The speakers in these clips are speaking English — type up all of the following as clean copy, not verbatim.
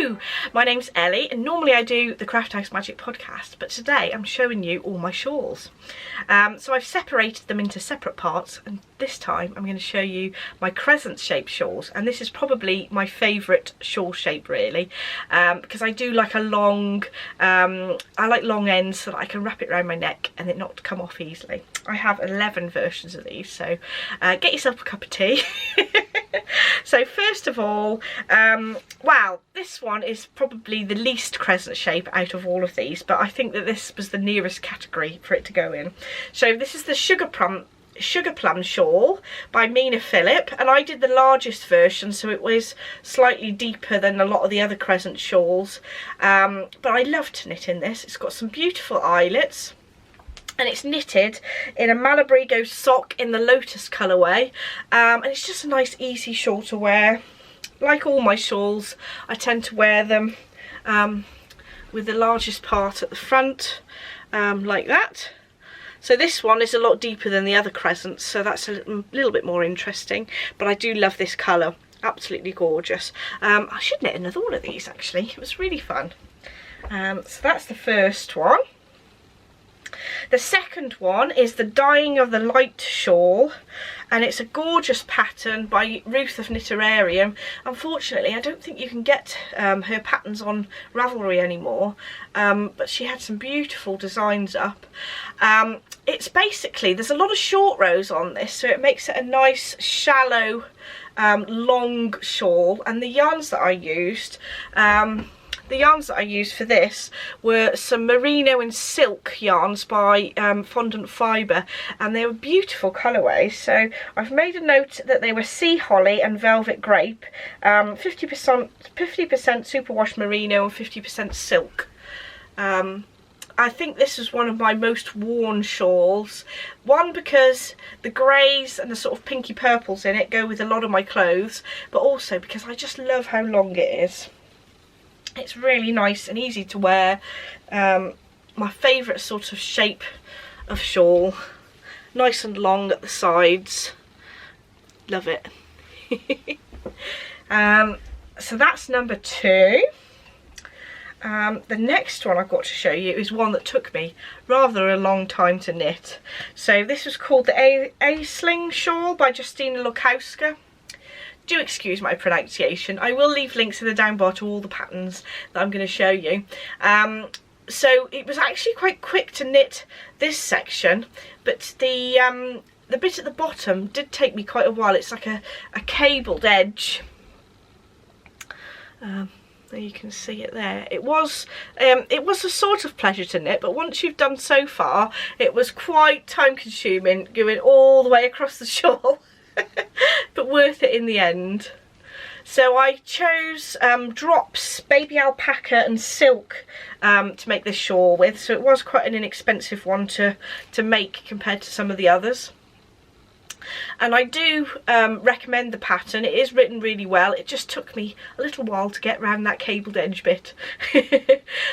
Hello, my name's Ellie and normally I do the Craft House Magic podcast, but today I'm showing you all my shawls. So I've separated them into separate parts, and this time I'm going to show you my crescent shaped shawls, and this is probably my favourite shawl shape really, because I do like a long, I like long ends so that I can wrap it around my neck and it not come off easily. I have 11 versions of these, so get yourself a cup of tea. So first of all, wow, this one is probably the least crescent shape out of all of these, but I think that this was the nearest category for it to go in. So this is the Sugar Plum shawl by Mina Phillip, and I did the largest version, so it was slightly deeper than a lot of the other crescent shawls, but I love to knit in this. It's got some beautiful eyelets, and it's knitted in a Malibrigo sock in the Lotus colourway, and it's just a nice easy shawl to wear. Like all my shawls, I tend to wear them with the largest part at the front, like that. So this one is a lot deeper than the other crescents, so that's a little bit more interesting, but I do love this colour, absolutely gorgeous. I should knit another one of these actually, it was really fun. So that's the first one. The second one is the Dying of the Light shawl, and it's a gorgeous pattern by Ruth of Knitterarium. Unfortunately, I don't think you can get her patterns on Ravelry anymore, but she had some beautiful designs up. It's basically, there's a lot of short rows on this, so it makes it a nice shallow long shawl, and the yarns that I used, for this were some merino and silk yarns by Fondant Fibre, and they were beautiful colourways. So I've made a note that they were sea holly and velvet grape, 50% superwash merino and 50% silk. I think this is one of my most worn shawls. One, because the greys and the sort of pinky purples in it go with a lot of my clothes, but also because I just love how long it is. It's really nice and easy to wear. My favourite sort of shape of shawl. Nice and long at the sides. Love it. So that's number 2. The next one I've got to show you is one that took me rather a long time to knit. So this was called the A-Sling shawl by Justyna Lorkowska. Do excuse my pronunciation. I will leave links in the down bar to all the patterns that I'm going to show you. So it was actually quite quick to knit this section, but the bit at the bottom did take me quite a while. It's like a cabled edge. There you can see it there. It was a sort of pleasure to knit, but once you've done so far, it was quite time consuming going all the way across the shawl. But worth it in the end. So I chose drops, baby alpaca and silk to make this shawl with, so it was quite an inexpensive one to make compared to some of the others. And I do recommend the pattern. It is written really well. It just took me a little while to get around that cabled edge bit.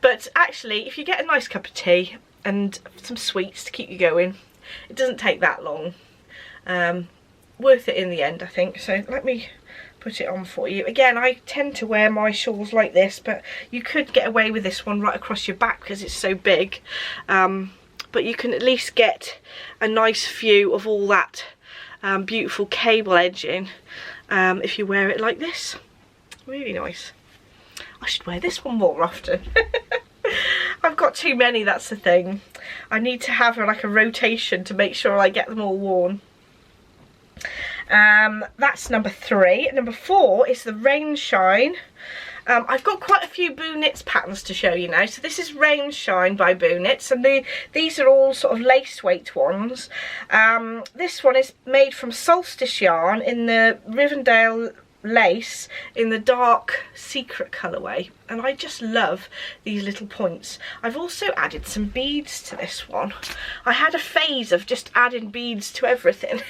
But actually, if you get a nice cup of tea and some sweets to keep you going, it doesn't take that long. Worth it in the end, I think. So let me put it on for you. Again, I tend to wear my shawls like this, but you could get away with this one right across your back because it's so big. But you can at least get a nice view of all that beautiful cable edging if you wear it like this. Really nice. I should wear this one more often. I've got too many, that's the thing. I need to have like a rotation to make sure I get them all worn. That's number 3. Number 4 is the Rainshine. I've got quite a few Booh Knits patterns to show you now. So this is Rainshine by Booh Knits, and these are all sort of lace weight ones. This one is made from Solstice yarn in the Rivendell lace in the dark secret colourway, and I just love these little points. I've also added some beads to this one. I had a phase of just adding beads to everything.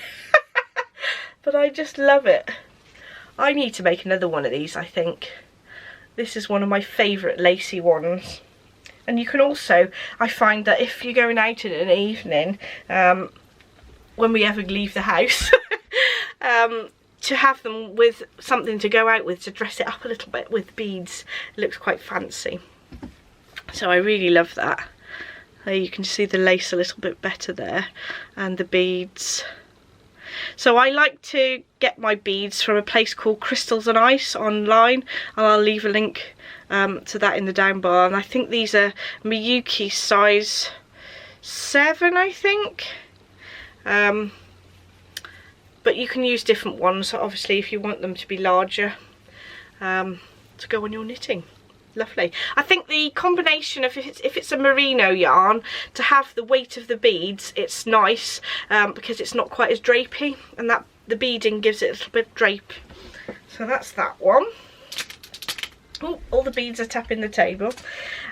But I just love it. I need to make another one of these, I think. This is one of my favourite lacy ones. And you can also, I find that if you're going out in an evening, when we ever leave the house, to have them with something to go out with, to dress it up a little bit with beads. It looks quite fancy. So I really love that. There you can see the lace a little bit better there, and the beads. So I like to get my beads from a place called Crystals and Ice online, and I'll leave a link to that in the down bar. And I think these are Miyuki size 7, I think. But you can use different ones, obviously, if you want them to be larger, to go on your knitting. Lovely. I think the combination of, if it's a merino yarn, to have the weight of the beads, it's nice because it's not quite as drapey, and that the beading gives it a little bit of drape. So that's that one. Oh, all the beads are tapping the table.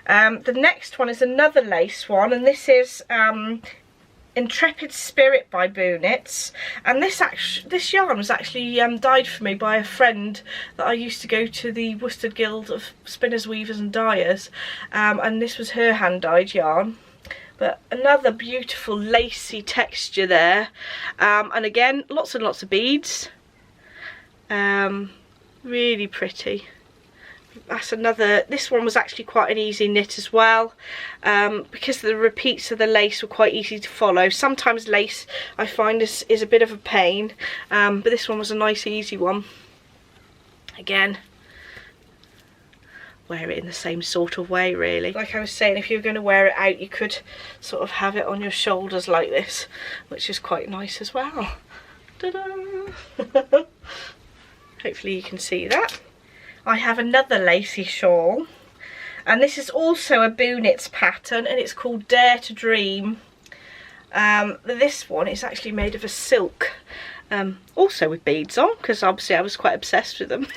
The next one is another lace one, and this is Intrepid Spirit by Booh Knits, and this yarn was actually dyed for me by a friend that I used to go to the Worcester Guild of Spinners, Weavers and Dyers, and this was her hand dyed yarn. But another beautiful lacy texture there, and again lots and lots of beads, really pretty. That's another, this one was actually quite an easy knit as well, because the repeats of the lace were quite easy to follow. Sometimes lace I find is a bit of a pain, but this one was a nice easy one. Again, wear it in the same sort of way really. Like I was saying, if you were going to wear it out, you could sort of have it on your shoulders like this, which is quite nice as well. Ta-da! Hopefully you can see that. I have another lacy shawl, and this is also a Booh Knits pattern, and it's called Dare to Dream. This one is actually made of a silk, also with beads on, because obviously I was quite obsessed with them.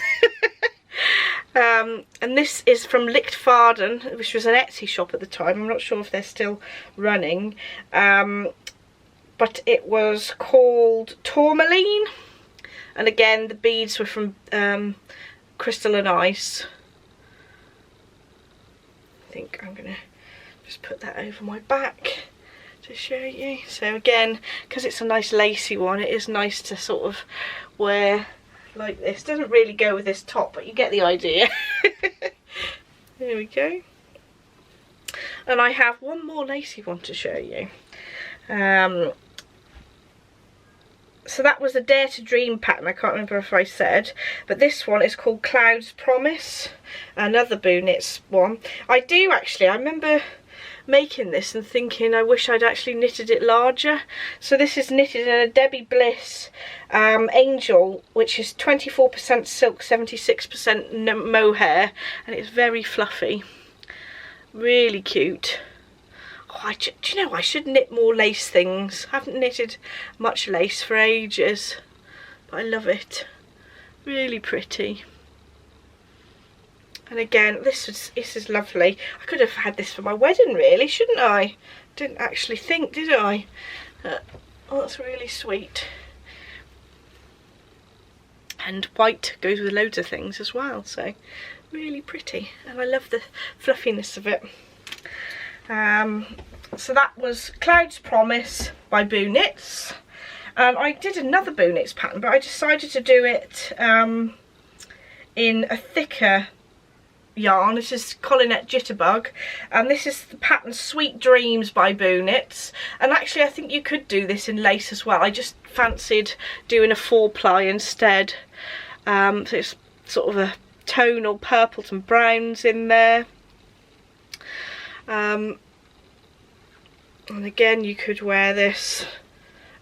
And this is from Lictfaden, which was an Etsy shop at the time. I'm not sure if they're still running, but it was called Tourmaline, and again the beads were from Crystal and Ice. I think I'm gonna just put that over my back to show you. So again, because it's a nice lacy one, it is nice to sort of wear like this. Doesn't really go with this top, but you get the idea. There we go. And I have one more lacy one to show you. So that was a Dare to Dream pattern, I can't remember if I said, but this one is called Cloud's Promise, another Booh Knits one. I remember making this and thinking I wish I'd actually knitted it larger. So this is knitted in a Debbie Bliss Angel, which is 24% silk, 76% mohair, and it's very fluffy, really cute. Oh, do you know, I should knit more lace things. I haven't knitted much lace for ages, but I love it. Really pretty. And again, this is lovely. I could have had this for my wedding really, shouldn't I? Didn't actually think, did I? Oh, that's really sweet. And white goes with loads of things as well, so really pretty. And I love the fluffiness of it. So that was Cloud's Promise by Booh Knits, and I did another Booh Knits pattern, but I decided to do it in a thicker yarn. This is Collinette Jitterbug, and this is the pattern Sweet Dreams by Booh Knits, and actually I think you could do this in lace as well. I just fancied doing a 4-ply instead, so it's sort of a tonal purples and browns in there. And again, you could wear this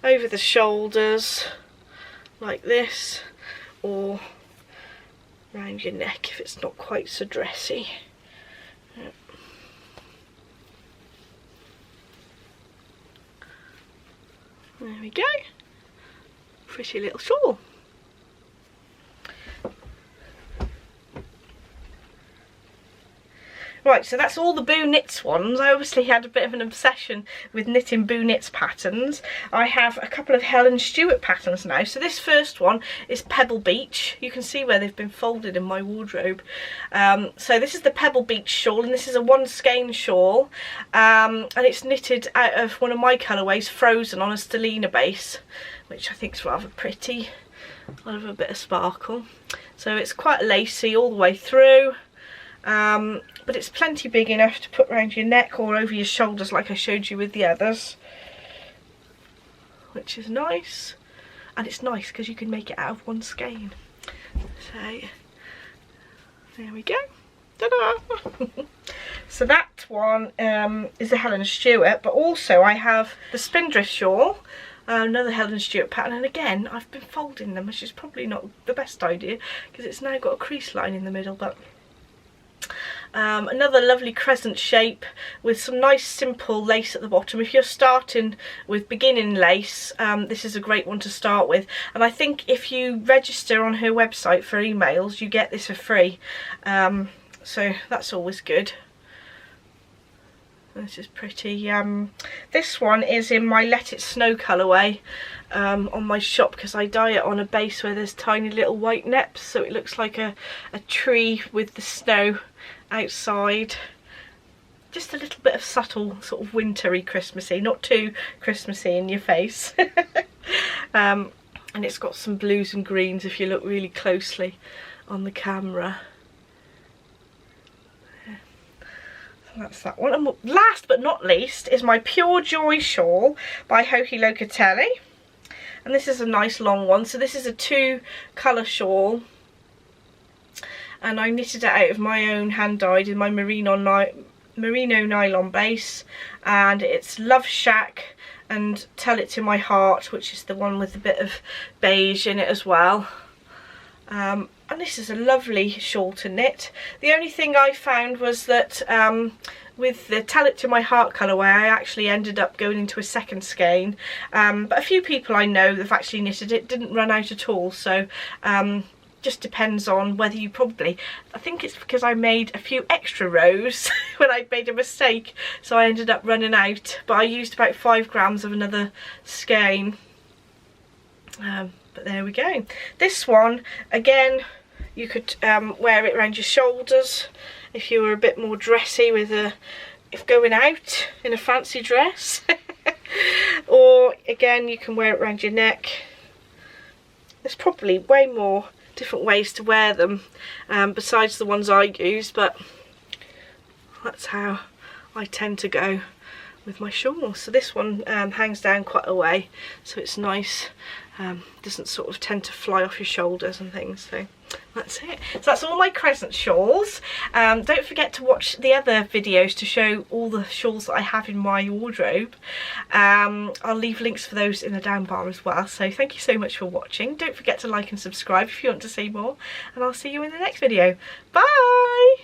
over the shoulders like this, or around your neck if it's not quite so dressy. Yep. There we go. Pretty little shawl. Right, so that's all the Booh Knits ones. I obviously had a bit of an obsession with knitting Booh Knits patterns. I have a couple of Helen Stewart patterns now. So this first one is Pebble Beach. You can see where they've been folded in my wardrobe. So this is the Pebble Beach shawl, and this is a 1 skein shawl. And it's knitted out of one of my colourways, Frozen, on a Stellina base, which I think is rather pretty. I'll have a bit of sparkle. So it's quite lacy all the way through, but it's plenty big enough to put around your neck or over your shoulders like I showed you with the others, which is nice. And it's nice because you can make it out of one skein. So there we go. Ta-da! So that one is the Helen Stewart, but also I have the Spindrift shawl, another Helen Stewart pattern, and again I've been folding them, which is probably not the best idea because it's now got a crease line in the middle, but another lovely crescent shape with some nice simple lace at the bottom. If you're starting with beginning lace, this is a great one to start with, and I think if you register on her website for emails you get this for free, so that's always good. This is pretty. This one is in my Let It Snow colourway on my shop, because I dye it on a base where there's tiny little white neps, so it looks like a tree with the snow outside. Just a little bit of subtle sort of wintry Christmassy, not too Christmassy in your face. And it's got some blues and greens if you look really closely on the camera. That's that one. And last but not least is my Pure Joy shawl by Locatelli, and this is a nice long one. So this is a 2-colour shawl, and I knitted it out of my own hand dyed in my merino nylon base, and it's Love Shack and Tell It to My Heart, which is the one with a bit of beige in it as well. And this is a lovely shawl to knit. The only thing I found was that with the Tell It to My Heart colourway I actually ended up going into a second skein, but a few people I know that have actually knitted it didn't run out at all, so just depends on whether you I think it's because I made a few extra rows when I made a mistake, so I ended up running out, but I used about 5 grams of another skein. But there we go. This one, again, you could wear it around your shoulders if you were a bit more dressy if going out in a fancy dress. Or again, you can wear it around your neck. There's probably way more different ways to wear them besides the ones I use, but that's how I tend to go with my shawl. So this one hangs down quite a way, so it's nice. Doesn't sort of tend to fly off your shoulders and things, so that's it. So that's all my Crescent shawls. Don't forget to watch the other videos to show all the shawls that I have in my wardrobe. I'll leave links for those in the down bar as well, so thank you so much for watching. Don't forget to like and subscribe if you want to see more, and I'll see you in the next video. Bye!